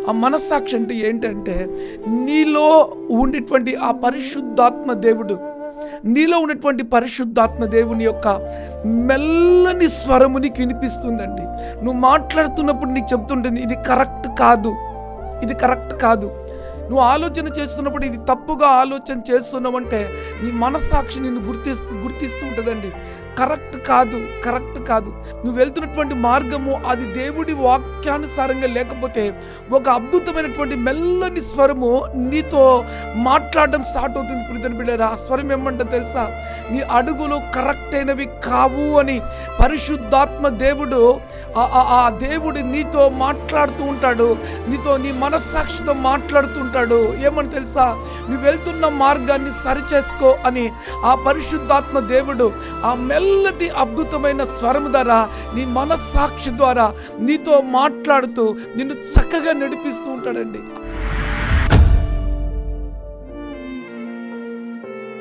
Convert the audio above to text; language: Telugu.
ఆ మనస్సాక్షి అంటే ఏంటంటే నీలో ఉండేటువంటి ఆ పరిశుద్ధాత్మ దేవుడు, నీలో ఉన్నటువంటి పరిశుద్ధాత్మ దేవుని యొక్క మెల్లని స్వరము నీకు వినిపిస్తుందండి. నువ్వు మాట్లాడుతున్నప్పుడు నీకు చెప్తుంటుంది ఇది కరెక్ట్ కాదు, ఇది కరెక్ట్ కాదు. నువ్వు ఆలోచన చేస్తున్నప్పుడు ఇది తప్పుగా ఆలోచన చేస్తున్నావంటే నీ మనస్సాక్షి నిన్ను గుర్తిస్తూ ఉంటుందండి. కరెక్ట్ కాదు, కరెక్ట్ కాదు. నువ్వు వెళ్తున్నటువంటి మార్గము అది దేవుడి వాక్యానుసారంగా లేకపోతే ఒక అద్భుతమైనటువంటి మెల్లని స్వరము నీతో మాట్లాడడం స్టార్ట్ అవుతుంది. ప్రియమైన బిడ్డలారా, ఆ స్వరం ఏమంటే తెలుసా? నీ అడుగులు కరెక్ట్ అయినవి కావు అని పరిశుద్ధాత్మ దేవుడు ఆ దేవుడు నీతో మాట్లాడుతూ ఉంటాడు, నీతో నీ మనస్సాక్షితో మాట్లాడుతూ ఉంటాడు. ఏమని తెలుసా? నువ్వు వెళ్తున్న మార్గాన్ని సరిచేసుకో అని ఆ పరిశుద్ధాత్మ దేవుడు ఆ మెల్లటి అద్భుతమైన స్వరము ద్వారా నీ మనస్సాక్షి ద్వారా నీతో మాట్లాడుతూ నిన్ను చక్కగా నడిపిస్తూ ఉంటాడండి.